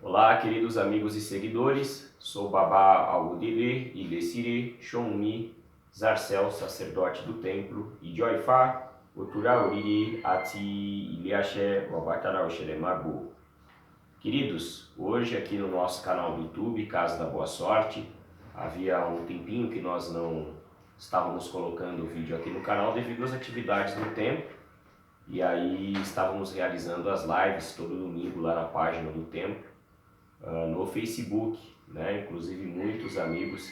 Olá, queridos amigos e seguidores, sou Babá Aludire e Desire Shonmi Zarcel, sacerdote do templo, e Joyfa, Otura Uriri Ati Iliaxe Wabatara Oxeremagu. Queridos, hoje aqui no nosso canal do YouTube, Casa da Boa Sorte, havia um tempinho que nós não estávamos colocando o vídeo aqui no canal devido às atividades do templo, e aí estávamos realizando as lives todo domingo lá na página do templo. No Facebook, né? Inclusive muitos amigos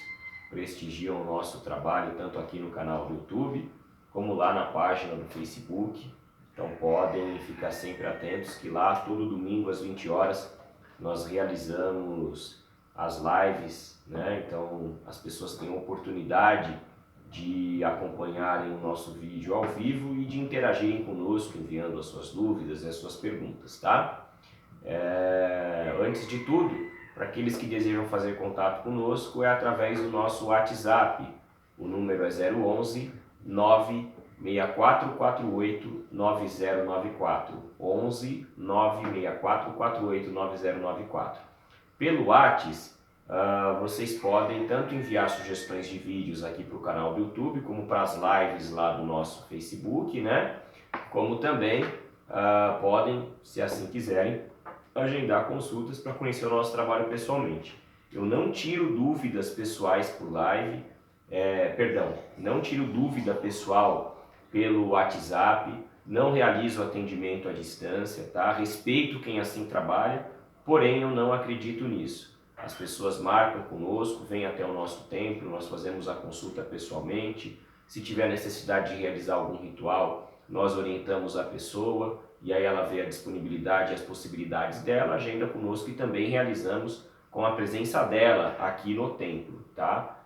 prestigiam o nosso trabalho tanto aqui no canal do YouTube como lá na página do Facebook. Então podem ficar sempre atentos que lá todo domingo às 20 horas nós realizamos as lives, né? Então as pessoas têm a oportunidade de acompanharem o nosso vídeo ao vivo e de interagirem conosco enviando as suas dúvidas e as suas perguntas, tá? Antes de tudo, para aqueles que desejam fazer contato conosco, é através do nosso WhatsApp. O número é 011 96448 9094. 11 96448 9094. Pelo WhatsApp, vocês podem tanto enviar sugestões de vídeos aqui para o canal do YouTube, como para as lives lá do nosso Facebook, né? Como também podem, se assim quiserem, agendar consultas para conhecer o nosso trabalho pessoalmente. Eu não tiro dúvidas pessoais por live, não tiro dúvida pessoal pelo WhatsApp, não realizo atendimento à distância, tá? Respeito quem assim trabalha, porém eu não acredito nisso. As pessoas marcam conosco, vêm até o nosso templo, nós fazemos a consulta pessoalmente. Se tiver necessidade de realizar algum ritual, nós orientamos a pessoa e aí ela vê a disponibilidade e as possibilidades dela, agenda conosco e também realizamos com a presença dela aqui no templo, tá?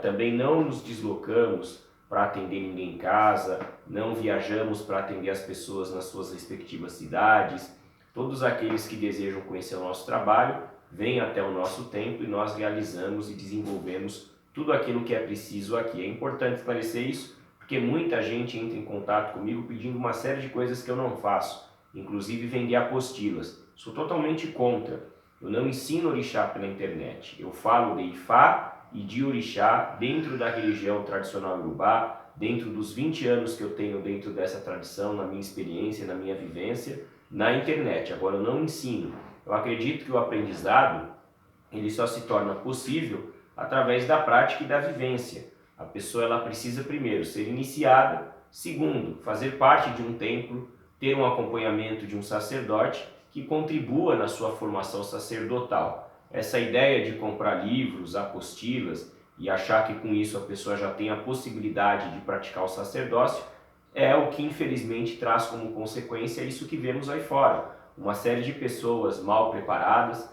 Também não nos deslocamos para atender ninguém em casa, não viajamos para atender as pessoas nas suas respectivas cidades. Todos aqueles que desejam conhecer o nosso trabalho, vêm até o nosso templo e nós realizamos e desenvolvemos tudo aquilo que é preciso aqui. É importante esclarecer isso, porque muita gente entra em contato comigo pedindo uma série de coisas que eu não faço, inclusive vender apostilas. Sou totalmente contra. Eu não ensino orixá pela internet. Eu falo de Ifá e de orixá dentro da religião tradicional iorubá, dentro dos 20 anos que eu tenho dentro dessa tradição, na minha experiência, na minha vivência, na internet. Agora eu não ensino. Eu acredito que o aprendizado ele só se torna possível através da prática e da vivência. A pessoa ela precisa primeiro ser iniciada, segundo, fazer parte de um templo, ter um acompanhamento de um sacerdote que contribua na sua formação sacerdotal. Essa ideia de comprar livros, apostilas e achar que com isso a pessoa já tem a possibilidade de praticar o sacerdócio é o que infelizmente traz como consequência isso que vemos aí fora. Uma série de pessoas mal preparadas,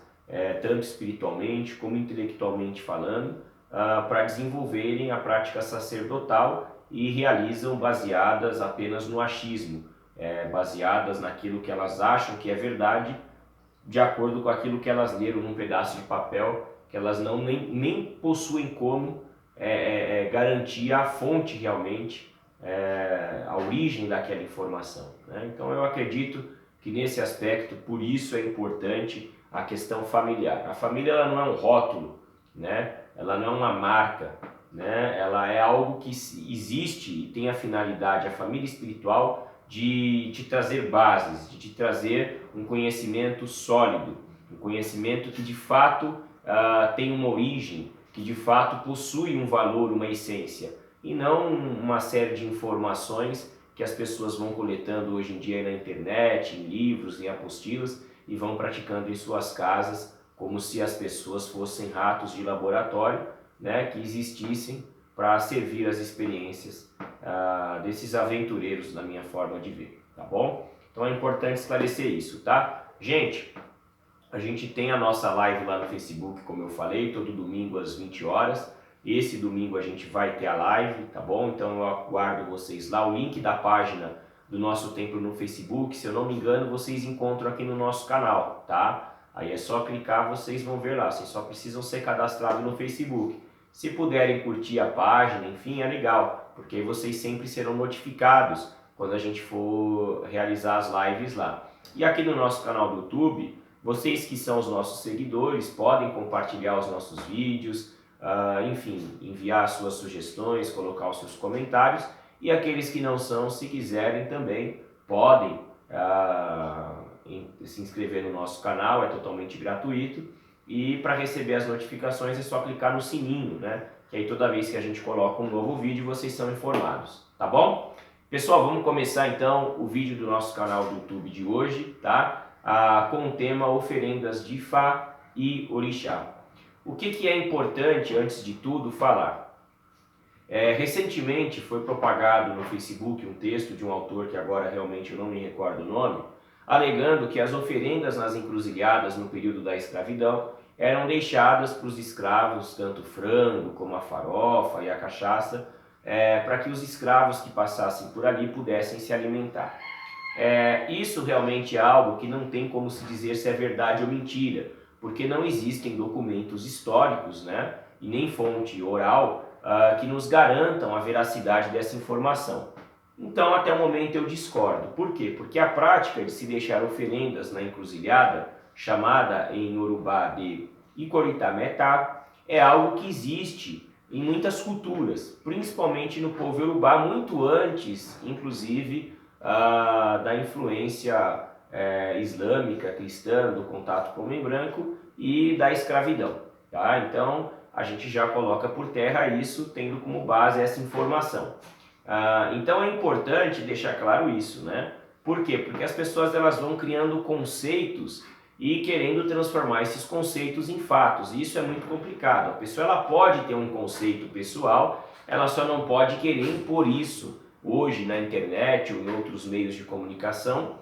tanto espiritualmente como intelectualmente falando, para desenvolverem a prática sacerdotal e realizam baseadas apenas no achismo, baseadas naquilo que elas acham que é verdade, de acordo com aquilo que elas leram num pedaço de papel, que elas não nem possuem como garantir a fonte realmente, a origem daquela informação, né? Então eu acredito que nesse aspecto, por isso é importante a questão familiar. A família ela não é um rótulo, né? Ela não é uma marca, né? Ela é algo que existe e tem a finalidade, a família espiritual, de te trazer bases, de te trazer um conhecimento sólido, um conhecimento que de fato tem uma origem, que de fato possui um valor, uma essência, e não uma série de informações que as pessoas vão coletando hoje em dia na internet, em livros, em apostilas, e vão praticando em suas casas, como se as pessoas fossem ratos de laboratório, né, que existissem para servir as experiências desses aventureiros, na minha forma de ver, tá bom? Então é importante esclarecer isso, tá? Gente, a gente tem a nossa live lá no Facebook, como eu falei, todo domingo às 20 horas. Esse domingo a gente vai ter a live, tá bom? Então eu aguardo vocês lá. O link da página do nosso templo no Facebook, se eu não me engano, vocês encontram aqui no nosso canal, tá? Aí é só clicar, vocês vão ver lá. Vocês só precisam ser cadastrados no Facebook. Se puderem curtir a página, enfim, é legal, porque aí vocês sempre serão notificados quando a gente for realizar as lives lá. E aqui no nosso canal do YouTube, Vocês que são os nossos seguidores podem compartilhar os nossos vídeos, enfim, enviar suas sugestões, colocar os seus comentários, e aqueles que não são, se quiserem também, podem se inscrever no nosso canal, é totalmente gratuito, e para receber as notificações é só clicar no sininho, né? Que aí toda vez que a gente coloca um novo vídeo vocês são informados, tá bom? Pessoal, vamos começar então o vídeo do nosso canal do YouTube de hoje, tá? Com o tema oferendas de Ifá e Orixá. O que é importante, antes de tudo, falar? Recentemente foi propagado no Facebook um texto de um autor que agora realmente eu não me recordo o nome, alegando que as oferendas nas encruzilhadas no período da escravidão eram deixadas para os escravos, tanto o frango como a farofa e a cachaça, para que os escravos que passassem por ali pudessem se alimentar. Isso realmente é algo que não tem como se dizer se é verdade ou mentira, porque não existem documentos históricos, né, e nem fonte oral que nos garantam a veracidade dessa informação. Então, até o momento eu discordo. Por quê? Porque a prática de se deixar oferendas na encruzilhada, chamada em Yorubá de Ikoritameta, é algo que existe em muitas culturas, principalmente no povo Yorubá, muito antes, inclusive, da influência islâmica, cristã, do contato com o homem branco e da escravidão. Tá? Então, a gente já coloca por terra isso, tendo como base essa informação. Então é importante deixar claro isso, né? Por quê? Porque as pessoas elas vão criando conceitos e querendo transformar esses conceitos em fatos, e isso é muito complicado. A pessoa ela pode ter um conceito pessoal, ela só não pode querer impor isso hoje na internet ou em outros meios de comunicação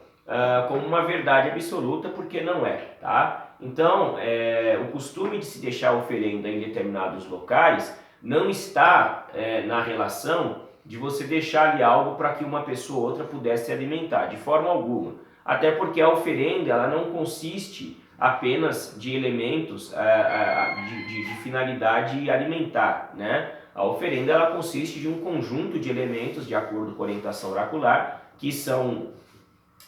como uma verdade absoluta, porque não é, tá? Então, o costume de se deixar oferenda em determinados locais não está na relação de você deixar ali algo para que uma pessoa ou outra pudesse se alimentar, de forma alguma. Até porque a oferenda ela não consiste apenas de elementos de finalidade alimentar, né? A oferenda ela consiste de um conjunto de elementos, de acordo com a orientação oracular, que são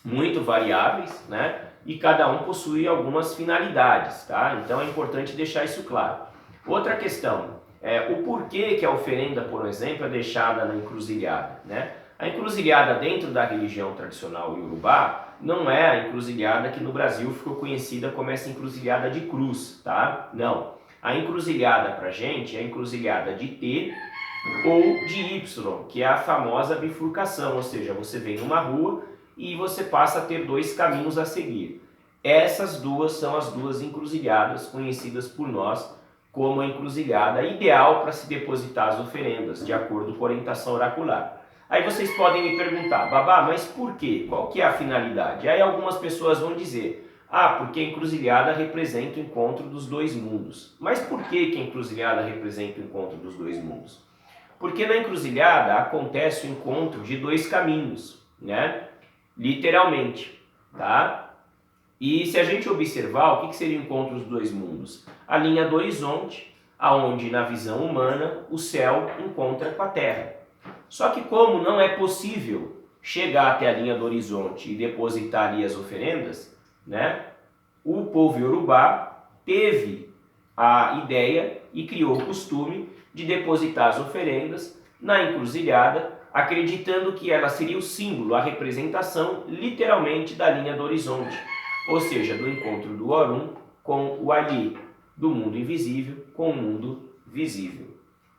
muito variáveis, né? E cada um possui algumas finalidades, tá? Então é importante deixar isso claro. Outra questão, o porquê que a oferenda, por exemplo, é deixada na encruzilhada, né? A encruzilhada dentro da religião tradicional iorubá não é a encruzilhada que no Brasil ficou conhecida como essa encruzilhada de cruz, tá? Não. A encruzilhada pra gente é a encruzilhada de T ou de Y, que é a famosa bifurcação, ou seja, você vem numa rua e você passa a ter dois caminhos a seguir. Essas duas são as duas encruzilhadas conhecidas por nós como a encruzilhada ideal para se depositar as oferendas, de acordo com a orientação oracular. Aí vocês podem me perguntar, Babá, mas por quê? Qual que é a finalidade? Aí algumas pessoas vão dizer, porque a encruzilhada representa o encontro dos dois mundos. Mas por que a encruzilhada representa o encontro dos dois mundos? Porque na encruzilhada acontece o encontro de dois caminhos, né? Literalmente, tá? E se a gente observar, o que seria o encontro dos dois mundos? A linha do horizonte, aonde na visão humana o céu encontra com a terra. Só que como não é possível chegar até a linha do horizonte e depositar ali as oferendas, né? O povo Yorubá teve a ideia e criou o costume de depositar as oferendas na encruzilhada, acreditando que ela seria o símbolo, a representação literalmente da linha do horizonte, ou seja, do encontro do Orum com o Ali, do mundo invisível com o mundo visível.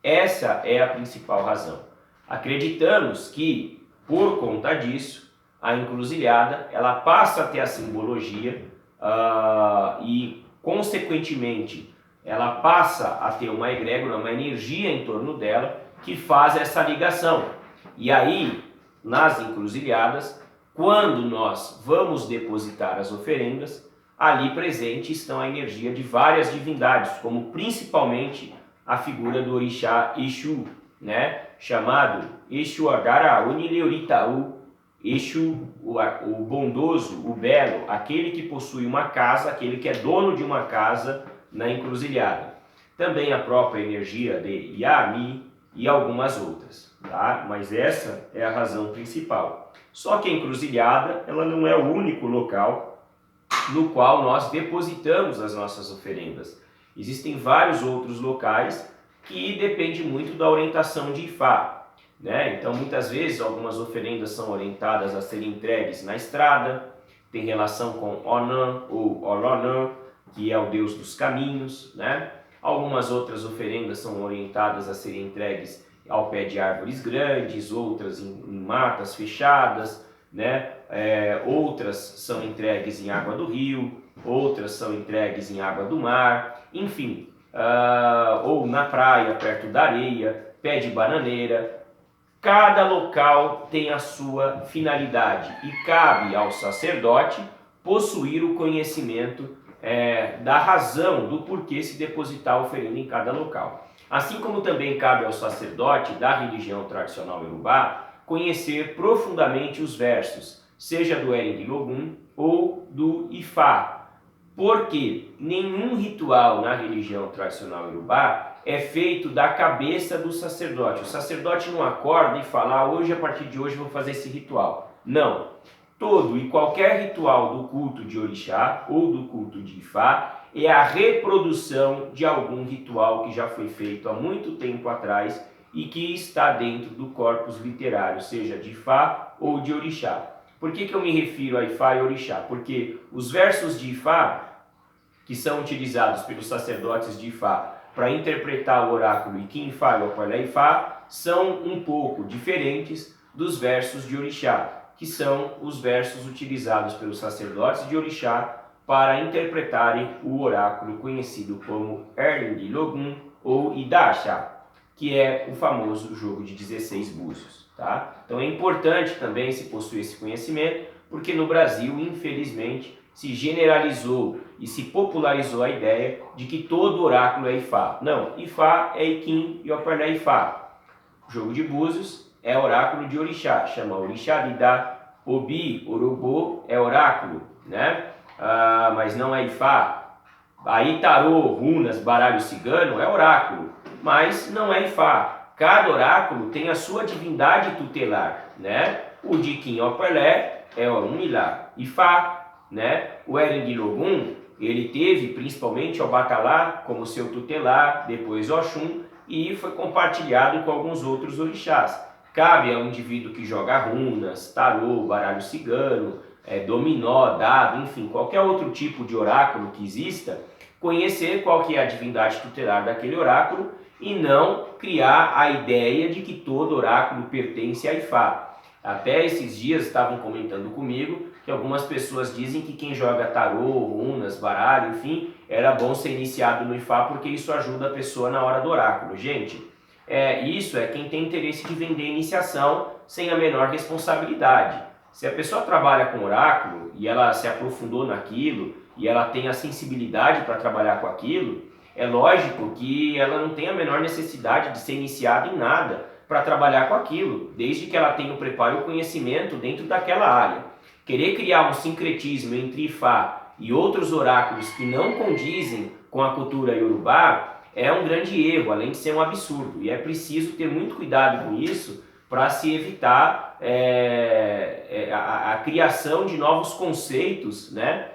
Essa é a principal razão. Acreditamos que, por conta disso, a encruzilhada ela passa a ter a simbologia e, consequentemente, ela passa a ter uma egrégora, uma energia em torno dela que faz essa ligação. E aí, nas encruzilhadas, quando nós vamos depositar as oferendas, ali presente estão a energia de várias divindades, como principalmente a figura do orixá Exu, né? Chamado Exu Agara Onileuritaú, Exu, o bondoso, o belo, aquele que possui uma casa, aquele que é dono de uma casa na encruzilhada. Também a própria energia de Yami e algumas outras, tá? Mas essa é a razão principal. Só que a encruzilhada ela não é o único local no qual nós depositamos as nossas oferendas. Existem vários outros locais que depende muito da orientação de Ifá, né? Então muitas vezes algumas oferendas são orientadas a serem entregues na estrada, tem relação com Onan ou Olonã, que é o deus dos caminhos, né? Algumas outras oferendas são orientadas a serem entregues ao pé de árvores grandes, outras em matas fechadas, né? Outras são entregues em água do rio, outras são entregues em água do mar, enfim, ou na praia, perto da areia, pé de bananeira. Cada local tem a sua finalidade e cabe ao sacerdote possuir o conhecimento da razão do porquê se depositar a oferenda em cada local. Assim como também cabe ao sacerdote da religião tradicional Yorubá conhecer profundamente os versos, seja do Erenguilogum ou do Ifá, porque nenhum ritual na religião tradicional Yorubá é feito da cabeça do sacerdote. O sacerdote não acorda e fala, hoje, a partir de hoje, vou fazer esse ritual. Não. Todo e qualquer ritual do culto de Orixá ou do culto de Ifá é a reprodução de algum ritual que já foi feito há muito tempo atrás e que está dentro do corpus literário, seja de Ifá ou de Orixá. Por que eu me refiro a Ifá e Orixá? Porque os versos de Ifá, que são utilizados pelos sacerdotes de Ifá para interpretar o oráculo Ikin-Ifá e Opalé-Ifá, são um pouco diferentes dos versos de Orixá, que são os versos utilizados pelos sacerdotes de Orixá para interpretarem o oráculo conhecido como Erenguilogum ou Idaxá, que é o famoso jogo de 16 búzios. Tá? Então é importante também se possuir esse conhecimento, porque no Brasil, infelizmente, se generalizou e se popularizou a ideia de que todo oráculo é Ifá. Não, Ifá é Ikin e Opalé-Ifá. O jogo de búzios é oráculo de Orixá, chama Orixá Didá, Obi, Orobô é oráculo, né? Mas não é Ifá. Aí tarô, runas, baralho cigano é oráculo, mas não é Ifá. Cada oráculo tem a sua divindade tutelar, né? O de Ikin Opalé é Orunmilá, Ifá, né? O Erenguilogum, ele teve principalmente Obatalá como seu tutelar, depois Oxum, e foi compartilhado com alguns outros orixás. Cabe ao indivíduo que joga runas, tarô, baralho cigano, dominó, dado, enfim, qualquer outro tipo de oráculo que exista, conhecer qual que é a divindade tutelar daquele oráculo e não criar a ideia de que todo oráculo pertence a Ifá. Até esses dias estavam comentando comigo que algumas pessoas dizem que quem joga tarô, runas, baralho, enfim, era bom ser iniciado no Ifá porque isso ajuda a pessoa na hora do oráculo. Gente, isso é quem tem interesse de vender iniciação sem a menor responsabilidade. Se a pessoa trabalha com oráculo e ela se aprofundou naquilo e ela tem a sensibilidade para trabalhar com aquilo, é lógico que ela não tem a menor necessidade de ser iniciada em nada para trabalhar com aquilo, desde que ela tenha o preparo e o conhecimento dentro daquela área. Querer criar um sincretismo entre Ifá e outros oráculos que não condizem com a cultura iorubá é um grande erro, além de ser um absurdo. E é preciso ter muito cuidado com isso para se evitar a criação de novos conceitos, né,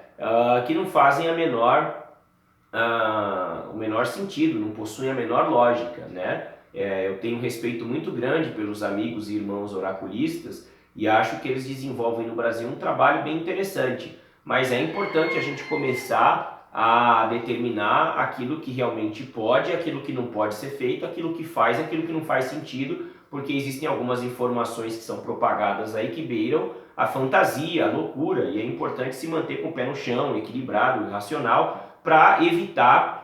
que não fazem o menor sentido, não possuem a menor lógica, né? Eu tenho um respeito muito grande pelos amigos e irmãos oraculistas e acho que eles desenvolvem no Brasil um trabalho bem interessante, mas é importante a gente começar a determinar aquilo que realmente pode, aquilo que não pode ser feito, aquilo que faz, aquilo que não faz sentido, porque existem algumas informações que são propagadas aí que beiram a fantasia, a loucura, e é importante se manter com o pé no chão, equilibrado e racional, para evitar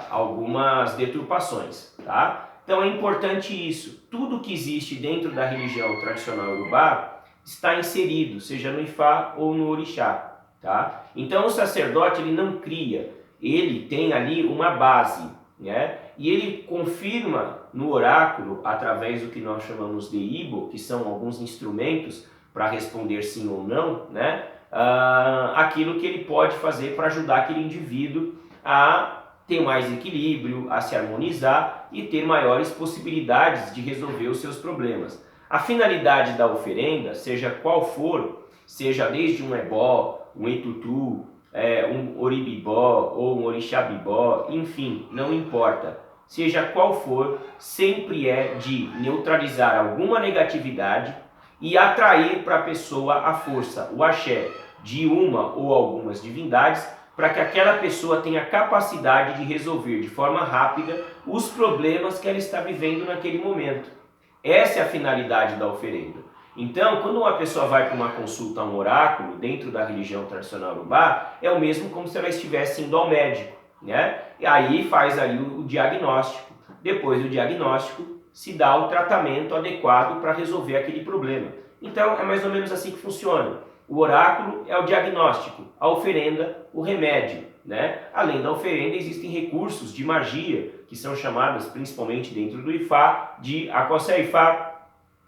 algumas deturpações, tá? Então é importante isso. Tudo que existe dentro da religião tradicional iorubá está inserido, seja no Ifá ou no Orixá, tá? Então o sacerdote ele não cria, ele tem ali uma base, né? E ele confirma no oráculo, através do que nós chamamos de Ibo, que são alguns instrumentos para responder sim ou não, né? Aquilo que ele pode fazer para ajudar aquele indivíduo a ter mais equilíbrio, a se harmonizar e ter maiores possibilidades de resolver os seus problemas. A finalidade da oferenda, seja qual for, seja desde um ebó, um etutu, um oribibó ou um orixá-bibó, enfim, não importa. Seja qual for, sempre é de neutralizar alguma negatividade e atrair para a pessoa a força, o axé de uma ou algumas divindades, para que aquela pessoa tenha capacidade de resolver de forma rápida os problemas que ela está vivendo naquele momento. Essa é a finalidade da oferenda. Então, quando uma pessoa vai para uma consulta a um oráculo, dentro da religião tradicional urubá, é o mesmo como se ela estivesse indo ao médico, né? E aí faz ali o diagnóstico. Depois do diagnóstico, se dá o tratamento adequado para resolver aquele problema. Então, é mais ou menos assim que funciona. O oráculo é o diagnóstico, a oferenda, o remédio, né? Além da oferenda, existem recursos de magia, que são chamadas, principalmente dentro do Ifá, de Akosé-Ifá,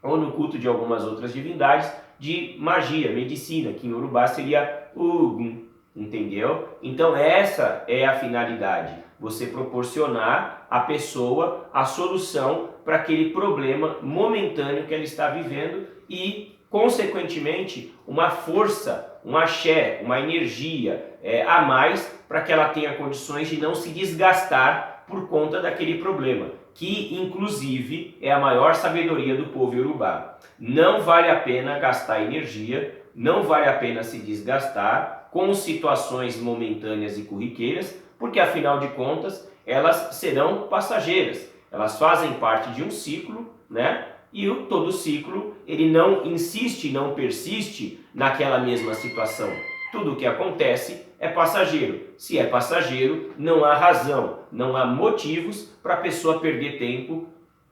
ou no culto de algumas outras divindades, de magia, medicina, que em Urubá seria Ugum, entendeu? Então essa é a finalidade, você proporcionar à pessoa a solução para aquele problema momentâneo que ela está vivendo e, consequentemente, uma força, um axé, uma energia a mais para que ela tenha condições de não se desgastar por conta daquele problema, que inclusive é a maior sabedoria do povo iorubá. Não vale a pena gastar energia, não vale a pena se desgastar com situações momentâneas e corriqueiras, porque afinal de contas elas serão passageiras, elas fazem parte de um ciclo, né? E todo ciclo ele não insiste, não persiste naquela mesma situação. Tudo o que acontece é passageiro. Se é passageiro, não há razão, não há motivos para a pessoa perder tempo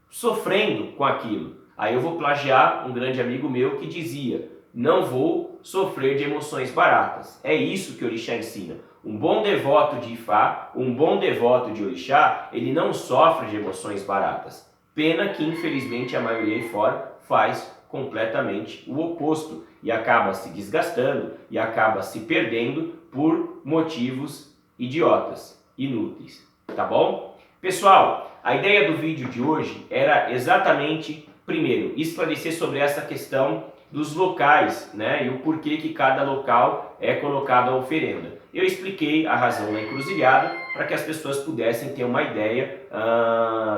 sofrendo com aquilo. Aí eu vou plagiar um grande amigo meu que dizia: não vou sofrer de emoções baratas. É isso que o orixá ensina. Um bom devoto de Ifá, um bom devoto de orixá, ele não sofre de emoções baratas. Pena que, infelizmente, a maioria aí fora faz completamente o oposto e acaba se desgastando e acaba se perdendo por motivos idiotas, inúteis, tá bom? Pessoal, a ideia do vídeo de hoje era exatamente, primeiro, esclarecer sobre essa questão dos locais, né, e o porquê que cada local é colocado a oferenda. Eu expliquei a razão da encruzilhada para que as pessoas pudessem ter uma ideia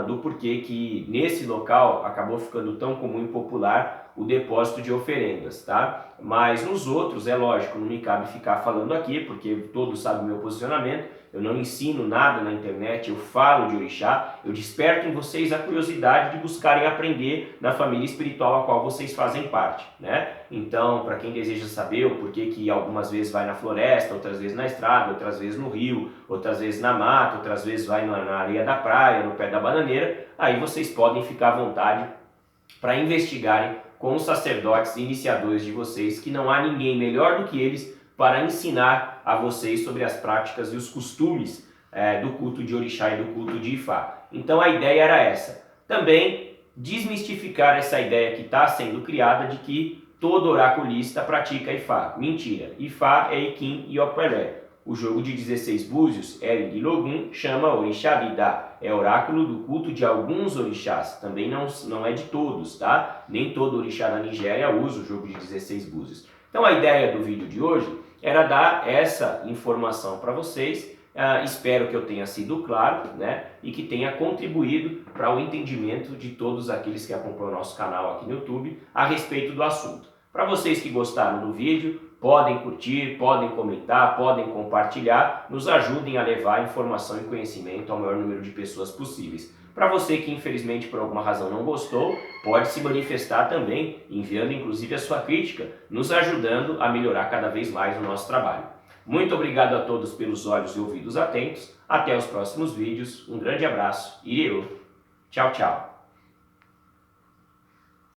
do porquê que nesse local acabou ficando tão comum e popular o depósito de oferendas, tá? Mas nos outros, é lógico, não me cabe ficar falando aqui, porque todos sabem o meu posicionamento, eu não ensino nada na internet, eu falo de orixá, eu desperto em vocês a curiosidade de buscarem aprender na família espiritual a qual vocês fazem parte, né? Então, para quem deseja saber o porquê que algumas vezes vai na floresta, outras vezes na estrada, outras vezes no rio, outras vezes na mata, outras vezes vai na areia da praia, no pé da bananeira, aí vocês podem ficar à vontade para investigarem com os sacerdotes iniciadores de vocês, que não há ninguém melhor do que eles para ensinar a vocês sobre as práticas e os costumes do culto de orixá e do culto de Ifá. Então a ideia era essa. Também desmistificar essa ideia que está sendo criada de que todo oraculista pratica Ifá. Mentira. Ifá é Ikim e Opelé. O jogo de 16 búzios, Ering e Logum, chama Orixá Bidá. É oráculo do culto de alguns orixás. Também não é de todos, tá? Nem todo orixá da Nigéria usa o jogo de 16 búzios. Então a ideia do vídeo de hoje era dar essa informação para vocês. Espero que eu tenha sido claro, né? E que tenha contribuído para o entendimento de todos aqueles que acompanham o nosso canal aqui no YouTube a respeito do assunto. Para vocês que gostaram do vídeo, podem curtir, podem comentar, podem compartilhar, nos ajudem a levar informação e conhecimento ao maior número de pessoas possíveis. Para você que infelizmente por alguma razão não gostou, pode se manifestar também, enviando inclusive a sua crítica, nos ajudando a melhorar cada vez mais o nosso trabalho. Muito obrigado a todos pelos olhos e ouvidos atentos, até os próximos vídeos, um grande abraço e eu. Tchau, tchau.